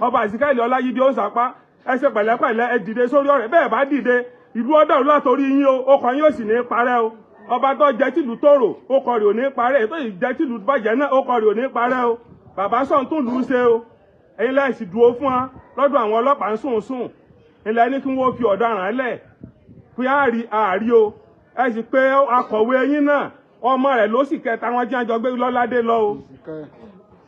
ọba Ìsíkáìlì Ọláyídé Onisapa ẹ ṣe pẹ̀lẹ́pẹ̀lẹ́ ẹ dìde sórí ọ̀rẹ́ bẹ́ẹ̀ bá dìde ìlú ọ̀dàrú látòrí yín o ọkọ̀ yín ò sì ní parẹ́ o ọba tó jẹ́ tìlú tòrò ọkọ̀ rẹ̀ ò ní parẹ́ ètò ìjẹ́ tìlú bàjẹ́ náà ọkọ̀ rẹ̀ ò ní parẹ́ o bàbá sọ̀n tún lù ú ṣe o ẹ̀yin lẹ́yìn sì dúró fún wa lọ́dọ̀ àwọn ọlọ́pàá ń sùn ilẹ̀ ní kí wọ́n fi ọ̀daràn lẹ̀ pé àárí o ẹ sì pé akọ̀wé yín náà ọmọ rẹ̀ ló sì kẹta wọn jẹ́ àjọgbé lọ́ládé lọ o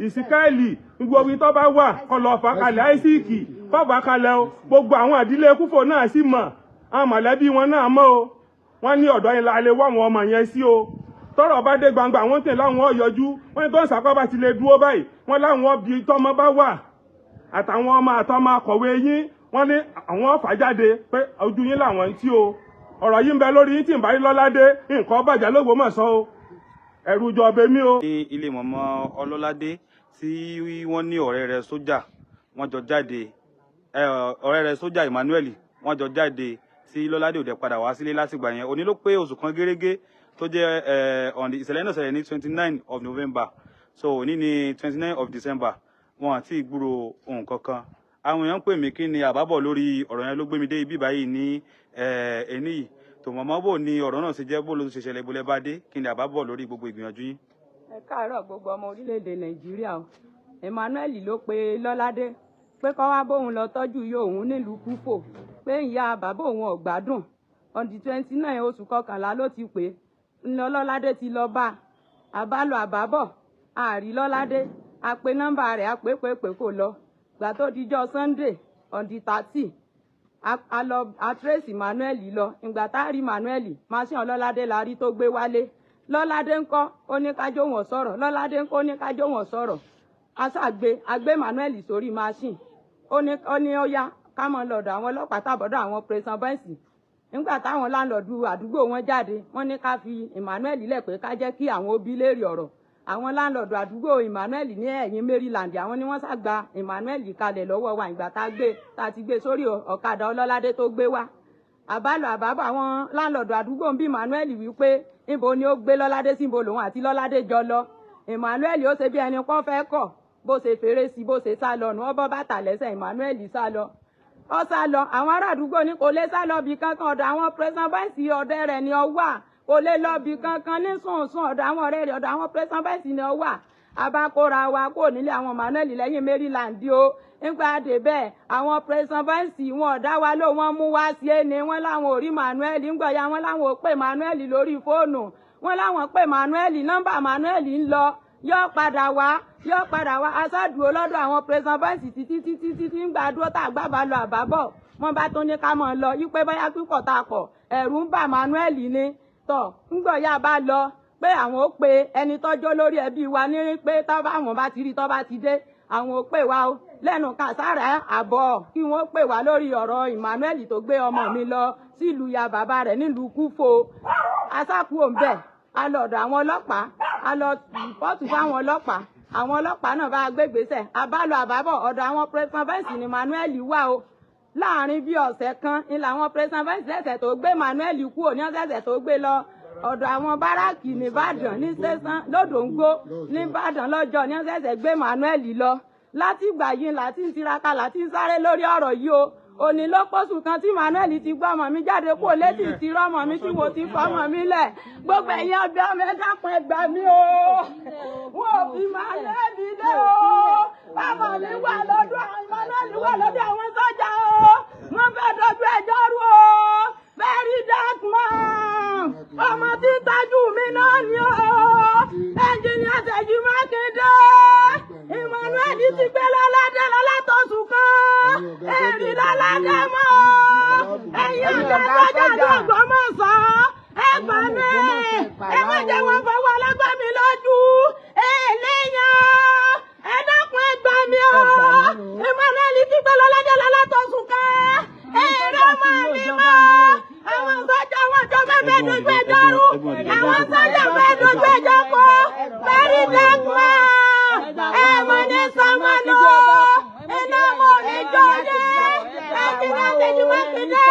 Ìsíkáìlì gbogbo ibi tó bá wà kó lọ fà kalẹ̀ àìsíìkì fọ́fà kalẹ̀ o gbogbo àwọn àdílé Kúfò náà sì mọ̀ àwọn mọ̀lẹ́bí wọn náà mọ̀ o wọ́n ní ọ̀dọ́ yẹn la lè wọ́ àwọn ọmọ yẹn sí o tọ́rọ̀ bá dé gbangba wọ́n tẹ̀ láwọn ọ̀yọ́jú wọ́n ní tó ń sàkọ́ ti lè dúró báyìí wọ́n láwọn ọbí tọ́mọ bá wà àtàwọn ọmọ àtọmọ akọ̀wé yín wọ́n ní àwọn ọ̀fà jáde pé ojú yín làwọn tí o ọ̀rọ̀ yìí ń bẹ lórí yín tí ń bá rí Lọ́ládé nǹkan bàjẹ́ l'Ógbómọ̀ṣọ́ o ẹ̀rù jọ bẹ mí o. ní ilé mọ̀mọ́ Ọlọ́ládé tí wọ́n ní ọ̀rẹ́ rẹ̀ sójà wọ́n jọ jáde ọ̀rẹ́ rẹ̀ sójà Emmanuel wọ́n jọ jáde tí Lọ́ládé òde padà wá sílé látìgbà yẹn òní ló pé oṣù kan gẹ́gẹ́ tó jẹ́ ìṣẹ̀lẹ̀ náà ṣẹlẹ̀ ní 29 of November so òní ní 29 of December wọn àti ìgbúrò ohun kankan àwọn èèyàn ń pè mí kí ni àbábọ̀ lórí ọ̀rọ̀ yẹn ló gbé mi dé ibi báyìí ní ẹni yìí tó mọ̀mọ́ bò ní ọ̀rọ̀ náà ṣe jẹ́ bó ló ṣe ṣẹlẹ̀ ìbúlẹ̀ bá dé kí ni àbábọ̀ lórí gbogbo ìgbìyànjú yín. Ẹ káàárọ̀ gbogbo ọmọ orílẹ̀-èdè Nàìjíríà o Emmanuel ló pe Lọ́ládé pé kó wá bóun lọ tọ́jú iye òun nílùú Kúfò pé ìyá bàbá òun ò gbádùn on the 29 oṣù kọkànlá ló ti pè Lọ́ládé ti lọ bá àbálọ àbábọ̀ àárí Lọ́ládé a pe nọ́mbà rẹ̀ a pè kò lọ gbà tó dijọ́ Sunday on the 30 a lọ a trace Emmanuel lọ ìgbà tá a rí Emmanuel machine Lọ́ládé la rí tó gbé wálé Lọ́ládé ńkọ́ ó ní kájọ wọn sọ̀rọ̀ Lọ́ládé ńkọ́ ó ní kájọ wọn sọ̀rọ̀ agbé Emmanuel sórí machine ó ní ó yá ká mọ lọ́dọ̀ àwọn ọlọ́pàá tàbọ̀dọ̀ àwọn prison bẹ́ǹsì nígbà táwọn láńlọ́ọ̀dù àdúgbò wọn jáde wọ́n ní ká fi Emmanuel lẹ̀ pé ká jẹ́ kí àwọn òbí léèrè ọ̀rọ̀ àwọn láńlọ́ọ̀dù àdúgbò Emmanuel ní ẹ̀yìn Maryland àwọn ni wọ́n ṣàgbà Emmanuel kalẹ̀ lọ́wọ́ wa ìgbà tá a ti gbé sórí ọ̀kadà Ọlọ́ládé tó gbé wá àbálọ àbábọ̀ àwọn láńlọ́ọ̀dù àdúgbò ń bí Emmanuel wípé níbo ni ó gbé Lọ́ládé síbo lòun àti Lọ́ládé jọ lọ Emmanuel ó ṣe bí ẹni pọ́n fẹ́ kọ̀ bó ṣe fèrè sí bó ṣe sá lọ nù ọ bọ́ bàtà lẹ́sẹ̀ Emmanuel sá lọ ọ sá lọ àwọn ará àdúgbò ní kò lè sá lọ bí kankan ọ̀dọ̀ àwọn prison bẹ́ǹsì ọ̀dẹ́ rẹ̀ ni ọ wà kò lè lọ bí kankan ní sùnsùn ọ̀dọ̀ àwọn ọ̀rẹ́ rẹ̀ ọ̀dọ̀ àwọn prison bẹ́ǹsì ni ọ wà abákóra wa kò nílé àwọn Emmanuel lẹ́yìn Maryland o nígbà débẹ̀ àwọn prison bẹ́ǹsì wọn ọ̀dá wa ló wọ́n mú wá sí ẹni wọn láwọn ò rí Emmanuel ńgbọ̀ya wọn láwọn ò pè Emmanuel lórí fóònù wọn láwọn pè Emmanuel nọ́mbà Emmanuel ń lọ yóò padà wá aṣáàdúró lọ́dọ̀ àwọn prison bẹ́ǹsì títí ń gbàdúró tá àgbàbà lọ àbábọ̀ wọn bá tún ní ká mọ̀ lọ yípe báyà pípọ̀ tá a pọ̀ ẹ̀rù ń bà Emmanuel ní tọ̀ ńgbọ̀ya bá lọ pé àwọn ó pe ẹni tọ́jọ́ lórí ẹbí wa ní pé tọ́ba àwọn bá ti rí tọ́ba ti dé àwọn ó pè wá o lẹ́nu kàsára àbọ̀ kí wọ́n pè wá lórí ọ̀rọ̀ Emmanuel tó gbé ọmọ mi lọ sílùú ya bàbá rẹ̀ nílùú Kúfò aṣáàkú òǹbẹ̀ a lọ ọ̀dọ̀ àwọn ọlọ́pàá a lọ rìpọ́ọ̀tù fáwọn ọlọ́pàá àwọn ọlọ́pàá náà bá gbégbèsè àbálọ àbábọ̀ ọ̀dọ̀ àwọn prison bẹ́ǹsì ni Emmanuel wà o láàrin bí ọ̀sẹ̀ kan ni làwọn prison bẹ́ǹsì lẹ́sẹ̀ tó gbé Emmanuel kú òní ọ̀sẹ̀ tó gbé lọ ọ̀dọ̀ àwọn báràkì nìbàdàn ní sẹ́sán lódòǹgó nìbàdàn lọ́jọ́ ní ọ̀sẹ̀ gbé Emmanuel lọ láti ìgbà yìí láti ń tiraka láti ń sáré lórí ọ̀rọ̀ yìí o òní ló pọ̀sù kan tí Emmanuel ti gbọ́ ọmọ mi jáde kó létí ti rọ́mọ mi tí mo ti fọmọ mi lẹ̀ gbogbo ẹ̀yin ọbẹ̀ ọmọ ẹ dákun ẹ gbà mí o wọn ò fi Emmanuel lé o bàbá mi wà lọ́dọ̀ àwọn Emmanuel wà lọ́dọ̀ àwọn sọ́jà o wọ́n fẹ́ dojú ẹjọ́ rú o very dark man ọmọ tí tájú mi náà ni o ẹnjìnìá Ṣèyí Mákindé Emmanuel ti gbé Lọ́ládé lọ́látọ̀sùn kan èrì Lọ́ládé mọ́ ẹ̀yin ọ̀dọ́ sọ́jà Ògbómọ̀ṣọ́ ẹ gbà mí ẹ má jẹ́ wọn fọwọ́ ọlọ́gbà mi lójú èèyàn ẹ dákun ẹ gbà mí o Emmanuel ti gbé Lọ́ládé lọ́látọ̀sùn kan èrè ọmọ mi mọ́ àwọn sọ́jà wọn jọ fẹ́ dojú ẹjọ́ rú àwọn sọ́jà fẹ́ dojú ẹjọ́ kọ́ very dark man ẹ mọ ní sọmọnù iná mọ ìjọ dé ẹtì náà Ṣèyí Mákindé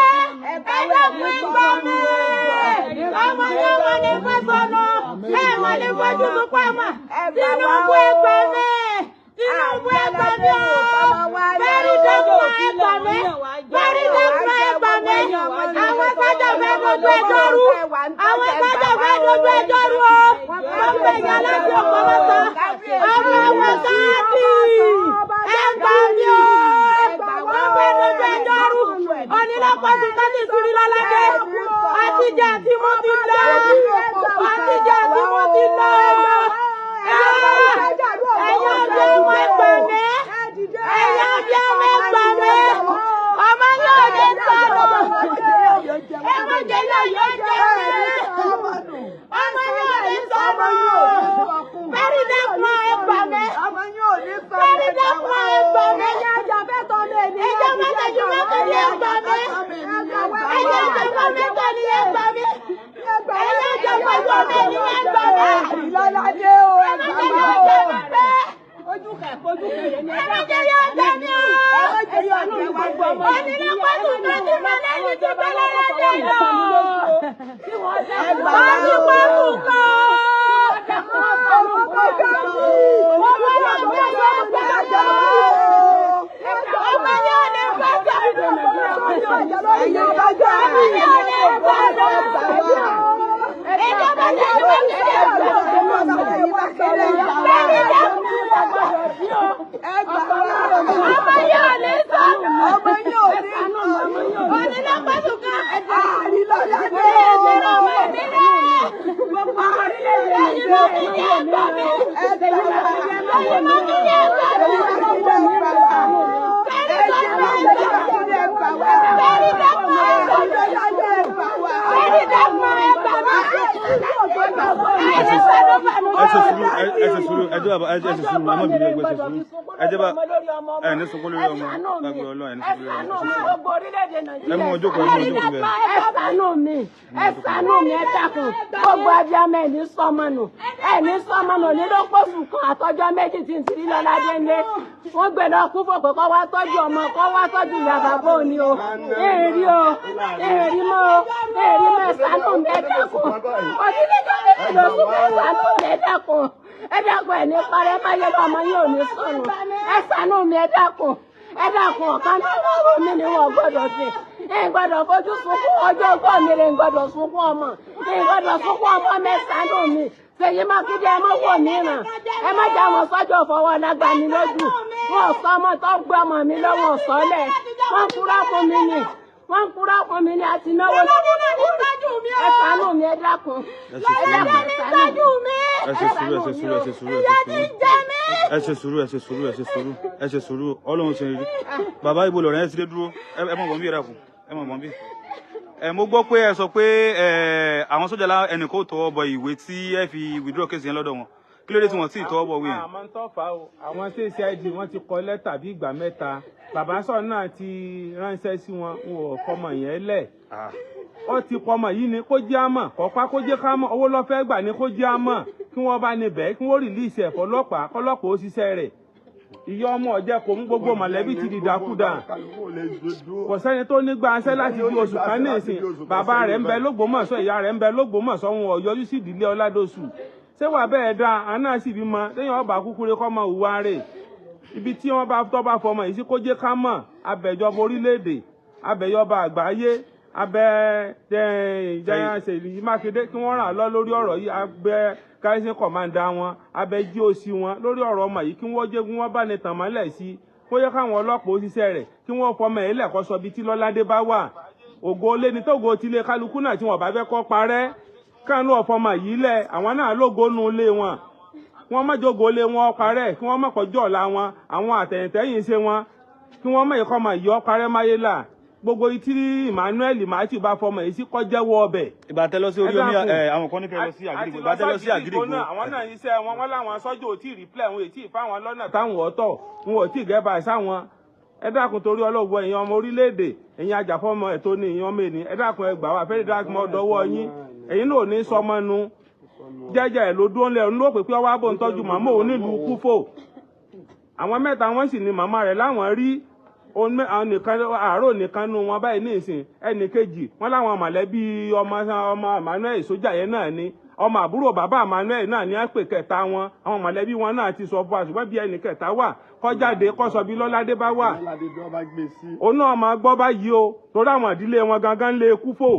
ẹ dákun ìgbà mi ọmọ ní wọn ní fẹsọnù ẹ mọ ní fojú sùpọ̀ mọ́ Tinubu ẹgbẹ́ mi Tinubu ẹgbẹ́ mi o. dojú ẹjọ́ rú àwọn sọ́jà fẹ́ dojú ẹjọ́ rú o wọ́n pè yàn láti Ògbómọ̀ṣọ́ àwọn ẹ̀wọ̀n sáàtì ẹgbà mi o wọ́n fẹ́ dojú ẹjọ́ rú onílọ́pọ̀sí tó ti sírí lọ́ládé àtijọ́ tí mo ti lọ àtijọ́ tí mo ti lọ ẹ̀yọ́ bí ọmọ ẹgbà mi ẹ̀yọ́ bí ọmọ ẹgbà mi ọmọ yóò dé sọ̀rọ̀ ẹ̀wọ̀n jẹ́ náà yóò jẹ́ ọmọ yóò dé sọ̀rọ̀ fẹ́rí dẹ́kun ẹgbà mi fẹ́rí dẹ́kun ẹgbà mi ẹjọ́ mẹ́tẹ̀jú mẹ́tẹ̀jú ẹgbà mi ẹjọ́ ìjọba mẹ́tẹ̀jú ẹgbà mi ẹjọ́ ìjọba mẹ́tẹ̀jú ẹgbà mi Ololade o ẹgbà mi o. ojú kẹ̀yẹ ni ẹgbẹ́ yóò jẹ́ mi o. Onílọ́pọ̀sù tó ti mọ lẹ́yìn tí bẹ́lẹ̀ lẹ́yìn lọ. Wọ́n ti pọ̀sù kọ́. Ọmọ yóò lè gbọ́dọ̀. Ìjọba lè ọmọ yóò ní sọ́nù onílọ́pọ̀sù kan gbogbo abiyamọ ẹni sọmọnù onílọ́pọ̀sù kan àtọjọ́ méjì tí ń tiri Lọ́ládé ńlé wọ́n gbé lọ kú fòpè kọ́ wá tọ́jú ọmọ kọ́ wá tọ́jú ìyá bàbá òní o èrí mọ́ ẹ̀sánú mi ẹ̀dẹ́kùn òsínlẹ̀jọ́ méjì ló kú ẹ̀sánú mi ẹ̀dẹ́kùn ẹ̀ní parẹ́ máyé lọ́mọ yóò ní sọnù ẹ̀sánú mi ẹ̀dẹ́kùn ọ̀kan náà lọ́rùn mi ni wọ́n gbọ́dọ̀ sí ẹ̀ gbọ́dọ̀ fojú sunkún ọjọ́ ọgbọ́n mi rẹ̀ ń gbọ́dọ̀ sunkún ọmọ mẹ́sánú mi Fèyí Mákindé ẹ má wò mìíràn ẹ má jẹ́ àwọn sọ́jọ́ fọwọ́ lágbà mi lójú wọn sọ ọmọ tó gbé ọmọ mi lọ́wọ́ sọ́lẹ̀ wọ́n kúrò fún mi ní àti náwó ẹ ṣàánú mi ẹ dákun ẹ ṣe sùúrù Ọlọ́run ṣe rí bàbá ibo lọ̀rẹ́ ẹ ti dé dúró ẹ mọ̀ bọ̀ bí ẹ dákun ẹ mọ̀ bọ̀ bí. Mo gbọ́ pé ẹ sọ pé àwọn sójà ẹnì kò tọwọ́ bọ ìwé tí ẹ fi withdraw case yẹn lọ́dọ̀ wọn kí ló dé tí wọ́n sì tọwọ́ bọ ìwé yẹn. àmọ́ ń tọ́fà o àwọn tí CID wọ́n ti kọ lẹ́tà bí ìgbà mẹ́ta bàbá sọ̀rọ̀ náà ti ránṣẹ́ sí wọn ò fọmọ yẹn lẹ̀ ó ti pọmọ yìí ni kó jẹ́ àmọ́ kọ́pá kó jẹ́ ká mọ̀ owó lọ́fẹ́ gbà ni kó jẹ́ àmọ́ kí wọ́n bá ní bẹ́ẹ̀ kí wọ́n rìlíìsì ẹ̀ fọlọ́pàá kọ́lọ́pàá ó ṣiṣẹ́ rẹ̀ ìyá ọmọ ọ̀jẹ̀ kò mú gbogbo mọ̀lẹ́bí ti di dàkúdà kò sẹ́ni tó ní gbàǹsẹ́ láti bí oṣù kan ní ìsìn bàbá rẹ̀ ń bẹ l'Ógbómọ̀ṣọ́ ìyá rẹ̀ ń bẹ l'Ógbómọ̀ṣọ́ wọn ò yọjú sí ìdílé Ọládòṣù ṣé wà bẹ́ẹ̀ dá àná sì bímọ lẹ́yìn ọba kúkúrẹ́ kọ́ mọ ìwà rẹ̀ ibi tí wọ́n bá tọ́ bá fọmọ yìí sí kó jẹ́ ká mọ̀ abẹ́jọba orílẹ̀-èdè abẹ́yọba àgbáyé abẹ́ Ṣèyí Mákindé kí wọ́n ràn lọ lórí ọ̀rọ̀ yìí abẹ́ kárísìn kọ̀mándà wọn abẹ́ GOC wọn lórí ọ̀rọ̀ ọmọ yìí kí wọ́n jẹ́ kí wọ́n bá ní tàn mọ́lẹ̀ sí kó yẹ káwọn ọlọ́pàá òṣìṣẹ́ rẹ̀ kí wọ́n fọmọ ẹ̀ lẹ́kọ́ sọ bí tí Lọ́ládé bá wà ògo olé ní tógo tilé kálukú náà tí wọ́n bá fẹ́ kọ́ parẹ́ káànú ọ̀fọmọ yìí lẹ̀ àwọn náà lógo nu ilé wọn wọ́n má jogo lé wọn parẹ́ kí wọ́n má kọjọ́ ọ̀la wọn àwọn àtẹ̀yìntẹ́yìn ṣe wọn kí wọ́n má ìkọ́mọ yìí ọ parẹ́ máyé là gbogbo tí Emmanuel Matthew bá fọmọ yìí sí kọjẹ́wọ́ ọbẹ̀. ìbátẹ́ lọ sí orí omi àwọn kan ní kẹ́ lọ sí Àgídìgbò ìbátẹ́ lọ sí Àgídìgbò náà àwọn náà iṣẹ́ wọn láwọn sọ́jọ́ ò tí ì rìplẹ̀ wọn ètí ìfáwọn lọ́nà táwọn ọ̀tọ̀ wọn ò tí ì gẹ́bà sáwọn ẹ dákun torí ọlọ́wọ́ èèyàn ọmọ orílẹ̀-èdè èèyàn ajàfọ́mọ ẹ̀tọ́ ní èèyàn ọmọ ènìyàn ẹ dákun ẹ gbà wá fẹ́ẹ́ dákun ọdọwọ́ yín èyí náà ò ní sọmọ nu jẹ́jẹ́ ẹ̀ ló dúró lẹ̀ ń lò pé ọwọ́ abò ń tọ́jú màmá òun nílùú Kúfò àwọn mẹ́ta wọ́n sì ní màmá rẹ̀ láwọn rí àárò nìkan nu wọn báyìí ní ìsìn ẹnì kejì wọn láwọn mọ̀lẹ́bí ọmọ Emmanuel sójà yẹn náà ni ọmọ àbúrò bàbá Emmanuel náà ní àpè kẹta wọn àwọn mọ̀lẹ́bí wọn náà ti sọ fún wa ṣùgbọ́n bí ẹnì kẹta wà kọjáde kọsọ bí Lọ́ládé bá wà òun náà máa gbọ́ báyìí o torí àwọn ìdílé wọn gangan lé Kúfò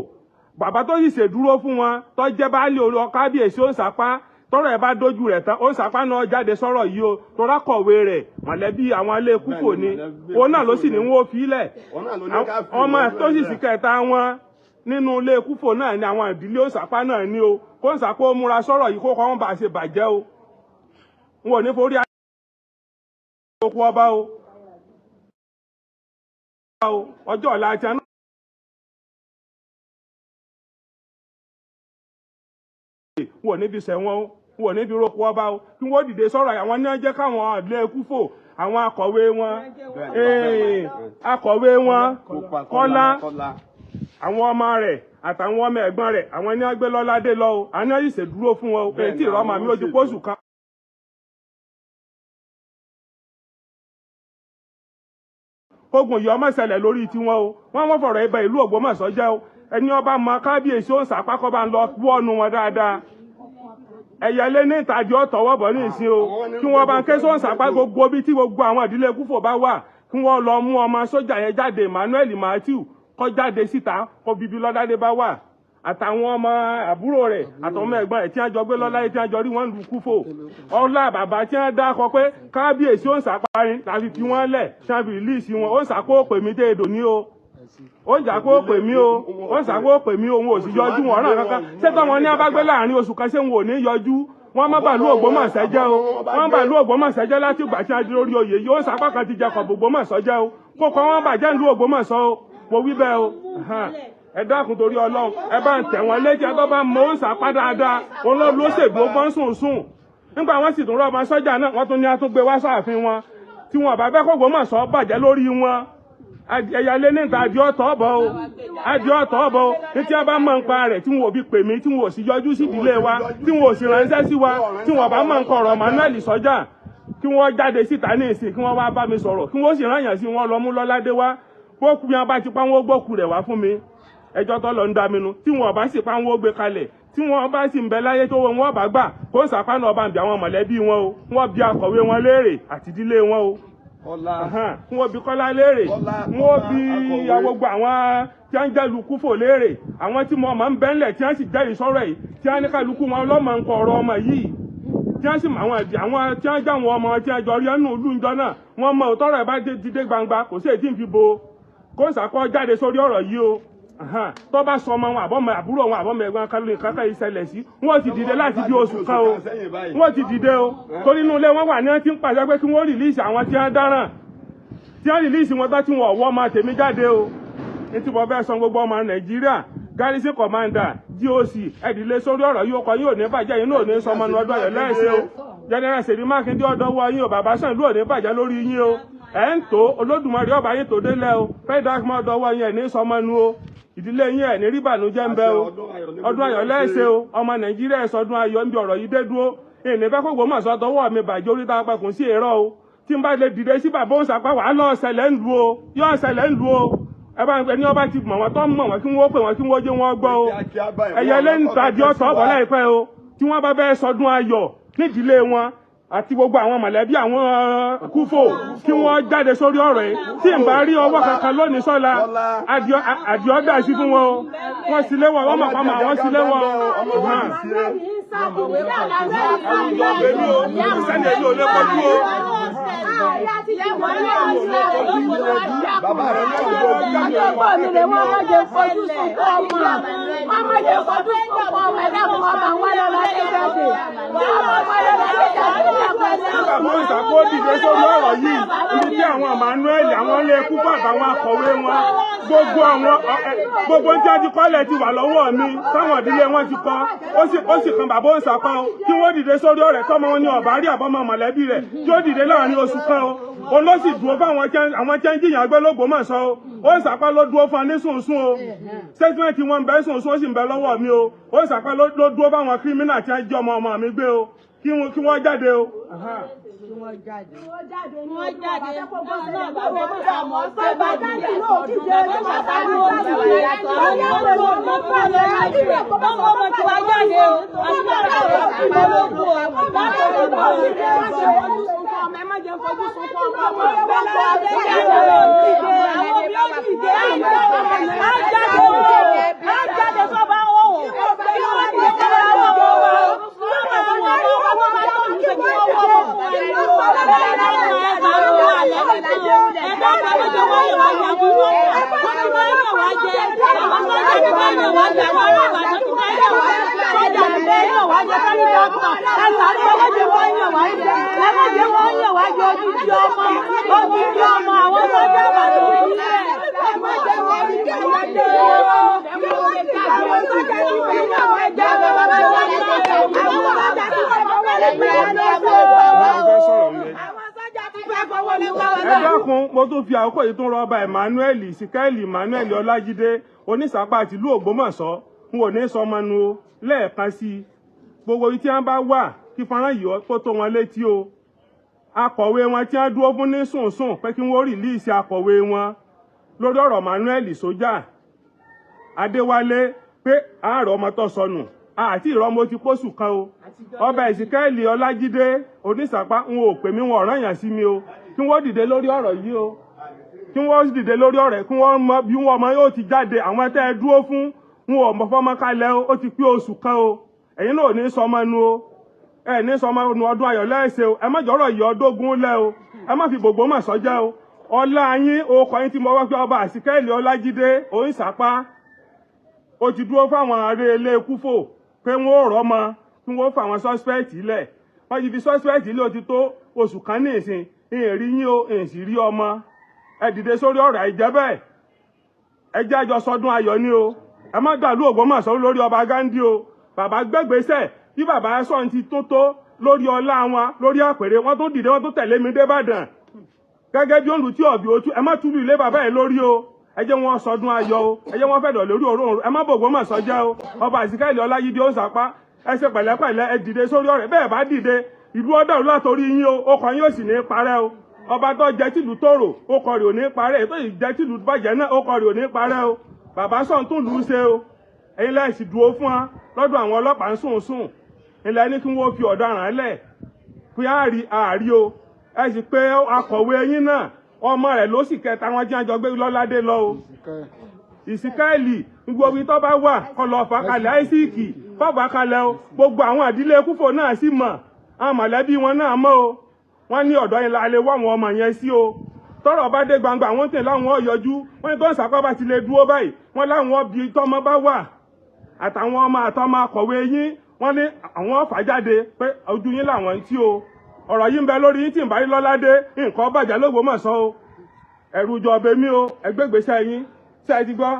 bàbá tó sì ṣèdúró fún wọn tó jẹ́ baálé orí kábíyèsí Onisapa tọ́rọ̀ ẹ̀ bá dojú rẹ̀ tán Onisapa náà jáde sọ̀rọ̀ yìí o tọ́ra kọ̀wé rẹ̀ mọ̀lẹ́bí àwọn ilé kúfò ni òun náà ló sì ní wọ́n fi lẹ̀ ọmọ tó sì sì kẹta wọn nínú ilé kúfò náà ni àwọn ìdílé Onisapa náà ní o kó Onisapa ó múra sọ̀rọ̀ yìí kó kọ́ wọn bá ṣe bàjẹ́ o wọn ò ní forí àkókò ọba o ọjọ́ ọ̀la àti àná. Wọ́n níbi sẹ́wọ̀n wọ́n níbi roko ọba o kí wọ́n dìde sọ̀rọ̀ àwọn ní ọjọ́ káwọn ilé kúfò àwọn akọ̀wé wọn Kọ́lá àwọn ọmọ rẹ̀ àtàwọn ọmọ ẹ̀gbọ́n rẹ̀ àwọn ní ọgbẹ́ Lọ́ládé lọ o àwọn ní ọyìn ṣèdúró fún wọn o pé tí ìrọ́mà mi ó ti pósù kan. Ogun yìí ọmọ ìṣẹ̀lẹ̀ lórí tiwọn o wọ́n fọ̀rọ̀ ẹbẹ ìlú Ògbómọ̀ṣọ́ jẹ́ o ẹni ọba mọ kábíyèsí Onisapa kọ́ bá ń lọ wọ́ọ̀nù wọn dáadáa ẹ̀yẹlé ní ìtajú ọ̀tọ̀wọ́ bọ̀ ní ìsìn o kí wọ́n bá ń ké Onisapa gbogbo bí tí gbogbo àwọn ìdílé kúfò bá wà kí wọ́n lọ mú ọmọ sójà yẹn jáde Emmanuel Matthew kó jáde síta kó bíbí Lọ́ládé bá wà àtàwọn ọmọ àbúrò rẹ̀ àtàwọn ọmọ ẹ̀gbọ́n rẹ̀ tí wọ́n jọ gbé Lọ́ládé tí wọ́n jọ rí wọn lù kúfò ọlá bàbá tí wọ́n dákọ pé kábíyèsí Onisapa rin láti fi wọ́n lẹ̀ tí wọ́n fi rìlíìsì wọn Onisapa ó pè mí dé èdò ní o Onisapa ó pè mí o Onisapa ó pè mí òun ò sì yọjú wọn náà kankan ṣé tọ́wọn ní abágbé láàrin oṣù kan ṣé wọn ò ní yọjú wọ́n má bàálù Ògbómọ̀ṣọ́ jẹ́ o wọ́n bàálù Ògbómọ̀ṣọ́ jẹ́ láti ìgbà tí wọ́n di lórí oyè yìí Onisapa kan ti jẹ kọ̀ Ògbómọ̀ṣọ́ jẹ́ o kókó wọn bàjẹ́ ìlú Ògbómọ̀ṣọ́ o mo wí bẹ́ẹ̀ o ẹ dákun torí Ọlọ́run ẹ bá ń tẹ̀ wọ́n létí ẹ tó bá mọ Onisapa dáadáa òun ló ló ṣègbè ó gbọ́n sùn nígbà wọ́n sì tún rọ́ ọmọ sọ́jà náà wọ́n tún ní àtúngbé wá sáàfin wọn tí wọn bá fẹ́ kó Ògbómọ̀ṣọ́ bàjẹ́ lórí wọn ẹ̀yàlé níta adìọ́tọ̀ ọ̀bọ̀ o ní tí wọ́n bá mọ̀ nípa rẹ̀ tí wọn ò fi pè mí tí wọn ò sì yọjú sí ìdílé wa tí wọn ò sì ránṣẹ́ sí wa tí wọn bá mọ̀ nípa ọ̀rọ̀ Manuel sọ́jà kí wọ́n jáde síta ní ìsìn kí wọ́n wá bá mi sọ̀rọ̀ kí wọ́n sì rányàn sí wọn lọ mú Lọ́ládé wá bókù yẹn bá ti pa wọn ó gbókù rẹ̀ wá fún mi ẹjọ́ tó lọ ń dá mi nu tí wọn bá sì pa wọn ó gbé kalẹ̀ tí wọn bá sì ń bẹ láyé tó wọn bá gbà kó Onisapa náà bá ń bí àwọn mọ̀lẹ́bí wọn o wọn bí akọ̀wé wọn léèrè àti ìdílé wọn o wọn bí Kọ́lá léèrè wọn bí gbogbo àwọn tí wọn jẹ́ lukúfò léèrè àwọn tí mo máa ń bẹ́ńlẹ̀ tí wọ́n sì jẹ́ ìsọ̀rọ̀ yìí tí wọ́n ní kálukú wọn lọ́mọ ń kọ ọ̀rọ̀ ọmọ yìí tí wọ́n sì mọ àwọn tí wọ́n jẹ́ àwọn ọmọ tí wọ́n jọ rí ẹnu ìlú ìjọ náà wọ́n mọ òtọ́rọ̀ ẹ̀ bá dìde gbangba kò sí èdè ìfi bo kó Onisapa jáde sórí ọ̀rọ̀ yìí o tó bá sọ ọmọ wọn àbọ̀mọ àbúrò wọn àbọ̀mọ ẹ̀gbọ́n kálóyè kankan ìṣẹ̀lẹ̀ sí wọ́n ti dìde láti bí oṣù kan o wọ́n ti dìde o torí inú ilé wọn wà ní wọ́n ti ń pàṣẹ pé kí wọ́n rìlíìsì àwọn tí wọ́n dáràn tí wọ́n rìlíìsì wọn tó tí wọ́n ọ̀wọ́ ọmọ tèmi jáde o ní tí mo fẹ́ sọ gbogbo ọmọ Nàìjíríà garrison commander GOC ẹ̀dílé sórí ọ̀rọ̀ yìí ọkọ̀ yìí ò ní bàjẹ́ yìí náà ò ní sọmọ ní ọdún Ọ̀yọ́ lẹ́ẹ̀ṣẹ̀ o General Ṣèyí Mákindé ọ̀dọ́wọ́ yín o bàbá sàn ìlú ò ní bàjẹ́ lórí yín o ẹ̀ ń tó Olódùmarè ọba yín tó délẹ̀ o fẹ́ẹ́ ọ̀dọ́wọ́ yín ẹ̀ ní sọmọ nu o ìdílé yín ẹ̀ ní rí ìbànújẹ́ ń bẹ o ọdún Ayọ̀ lẹ́ẹ̀ṣẹ̀ o ọmọ Nàìjíríà ẹ̀ sọdún ayọ̀ ń bí ọ̀rọ̀ yìí dé dúró ìní fẹ́ kó Ògbómọ̀ṣọ́ tọwọ́ mi bàjẹ́ orí tá a pẹkùn sí èrò o tí n bá lè dìde sí bàbá Onisapa wàá lọ ṣẹlẹ̀ ń lu o yọ ṣẹlẹ̀ ń lu o ẹ bá ń pẹ ní ọba ti mọ̀ wọ́n tó mọ̀ wọ́n kí wọ́n pè wọ́n kí wọ́n jẹ́ wọ́n gbọ́ o ẹ̀yẹ lé ń tàdí ọ̀tọ̀ ọ̀bọ̀ láìpẹ́ o tí wọ́n bá bẹ́ẹ̀ sọdún ayọ̀ nídìílé wọn àti gbogbo àwọn mọ̀lẹ́bí àwọn kúfò kí wọ́n jáde sórí ọ̀rọ̀ yìí tí n bá rí ọwọ́ kankan lónìí sọ́la àdìọ́dà sí fún wọn o wọ́n sì léwọ́ wọ́n mọ̀ pàmò àwọn sì léwọ́ sẹ́ni èyí ò lè kọjú o. Bàbá rẹ̀ ní ọ̀gbọ́n mi lè wọ́n má jẹ fojú sunkún ọmọ. Wọ́n má jẹ fojú sunkún ọmọ ẹ̀dá kan ọmọ àwọn Lọ́ládé jáde. Bàbá Onisapa dìde sórí ọ̀rọ̀ yìí ibi tí àwọn Emmanuel àwọn ilé kúfà àtàwọn akọ̀wé wọn gbogbo tí a ti kọ́lẹ̀ ti wà lọ́wọ́ mi táwọn ìdílé wọn ti kọ́ ó sì kan bàbá Onisapa o kí wọ́n dìde sórí ọ̀rẹ́ tọ́mọ wọn ní ọ̀bá rí àbọ̀mọ mọ̀lẹ́bí rẹ̀ tí ó dìde láàrin oṣù kan o òun ló sì dúró fún àwọn tí ń jìyàn gbé l'Ógbómọ̀ṣọ́ o Onisapa ló dúró fún ní sùnsùn o statement wọn bẹ sùnsùn ó sì ń bẹ lọ́wọ́ mi o Onisapa ló dúró fún àwọn kírímínà tí ń jẹ́ ọmọ mi gbé o kí wọ́n jáde o. Wọ́n jáde. Wọ́n jáde. Bàbá jáde náà ti jẹ́ ẹni bàbá ní oṣù rẹ̀. Wọ́n yá pẹ̀lú ọmọ pẹ̀lú ẹni rẹ̀ kó bá wọ́n mọ̀ tí wọ́n jáde o. Wọ́n bá jáde o kí wọ́n ló kú o. Wọ́n bá jáde o kí wọ́n ló kú o. Ẹ má jẹ́ fojú sunkún ọmọ. Bẹ́ẹ̀ ni wọ́n ti jáde o. Àwọn bí ó dìde. Á jáde o. Á jáde sọ́ba. Ẹ dákun, mo tún fi àkókò yìí tún rọ ọba Emmanuel Ìsíkẹ́ẹ̀lì Emmanuel Ọlájídé Onísàpá tìlú Ògbómọ̀ṣọ́ n ò ní sọmọ nu o lẹ́ẹ̀kan sí i gbogbo ibi tí wọ́n bá wà kí fọ́nrán yìí kó tó wọn létí o akọ̀wé wọn tí wọ́n dúró fún ní sùnsùn pé kí wọ́n rìlíìsì akọ̀wé wọn lórí ọ̀rọ̀ Emmanuel Sójà Adéwálé pé àárọ̀ ọmọ tó sọnù àti ìrọmọ ti pósù kan o ọba Ìsíkẹ́ẹ̀lì Ọlájídé Onísàpá n ò pè mí wọn ọ̀ràn yàn sí mi o kí wọ́n dìde lórí ọ̀rọ̀ yìí o kí wọ́n dìde lórí ọ̀rọ̀ kí wọ́n mọ bí wọ́n ọmọ yóò ti jáde àwọn tẹ́ ẹ dúró fún wọn ò mọ fọ́mọ kalẹ̀ o ó ti pé oṣù kan o ẹ̀yin náà ò ní sọmọ nu o ẹ ní sọmọ nu ọdún ayọ̀ lẹ́sẹ̀ o ẹ má jọ̀rọ̀ yìí ọdógún lẹ́ o ẹ má fi Ògbómọ̀ṣọ́ jẹ́ o ọlá yín orúkọ yín tí mo wá pé ọba Ìsíkẹ́ẹ̀lì Ọlájídé Onísàpá ó ti dúró fáwọn ará ilé Kúfò pé wọ́n ò rọ́mọ kí wọ́n fà àwọn sọ́spẹ́ẹ̀tì lẹ̀ wọ́n ti fi sọ́spẹ́ẹ̀tì lé o ti tó oṣù kan ní ìsìn ìrìn yín o èsì rí ọmọ ẹ dìde sórí ọ̀rọ̀ àìjẹ́ bẹ́ẹ̀ ẹ jẹ́ àjọ sọdún ayọ̀ ni o ẹ má dàlú Ògbómọ̀ṣọ́ lórí ọba Gándí o bàbá gbẹ́gbẹ́sẹ̀ bí bàbá sọ̀n ti tó lórí ọlá wọn lórí àpèrè wọn tó dìde wọn tó tẹ̀lé mi débàdàn gẹ́gẹ́ bí òǹdù tí ọ̀bì ojú ẹ má túlù ilé bàbá yìí lórí o ẹ jẹ́ wọn sọdún ayọ̀ o ẹ jẹ́ wọn fẹ̀dọ̀ lórí òróǹro ẹ má b'Ògbómọ̀ṣọ́ jẹ́ o ọba Ìsíkẹ́ẹ̀lì Ọlájídé Onísàpá ẹ ṣe pẹ̀lẹ́pẹ̀lẹ́ ẹ dìde sórí ọ̀rẹ́ bẹ́ẹ̀ bá dìde ìlú ọ̀dọ̀ látòrí yín o ọkọ̀ yín ò sì ní parẹ́ o ọba tó jẹ́ tìlú tòrò ọkọ̀ rẹ̀ ò ní parẹ́ ètò ìjẹ́ tìlú bàjẹ́ náà ọkọ̀ rẹ̀ ò ní parẹ́ o bàbá sọ̀n tún lù ú ṣe o ẹ̀yin lẹ́yìn sì dúró fún wa lọ́dọ̀ àwọn ọlọ́pàá ń sùn ilẹ̀ ní kí wọ́n fi ọ̀daràn lẹ̀ pé àárí o ẹ sì pé akọ̀wé yín náà ọmọ rẹ̀ ló sì kẹta wọn jẹ́ àjọgbé lọ́ládé lọ o Ìsíkẹ́ẹ̀lì gbogbo ibi tó bá wà kó lọ fà kalẹ̀ àìsíìkì fọ́gbà kalẹ̀ o gbogbo àwọn ìdílé Kúfò náà sì mọ̀ àwọn mọ̀lẹ́bí wọn náà mọ̀ o wọ́n ní ọ̀dọ́ yẹn la lè wọ́ àwọn ọmọ yẹn sí o tọ́rọ̀ bá dé gbangba àwọn tẹ̀ láwọn ọ̀yọ́jú wọ́n ní tó ń sàpá bá ti lè dúró báyìí wọ́n láwọn bí tọ́mọ bá wà àtàwọn ọmọ àtọmọ akọ̀wé yín wọ́n ní àwọn fà jáde pé ojú yín làwọn ń tí o ọ̀rọ̀ yìí ń bẹ lórí yín tí ń bá rí Lọ́ládé nǹkan bàjẹ́ l'Ògbómọ̀ṣọ́ o ẹ̀rù jọ̀bẹ mi o ẹgbẹ́gbèsè yín ṣe é ti gbọ́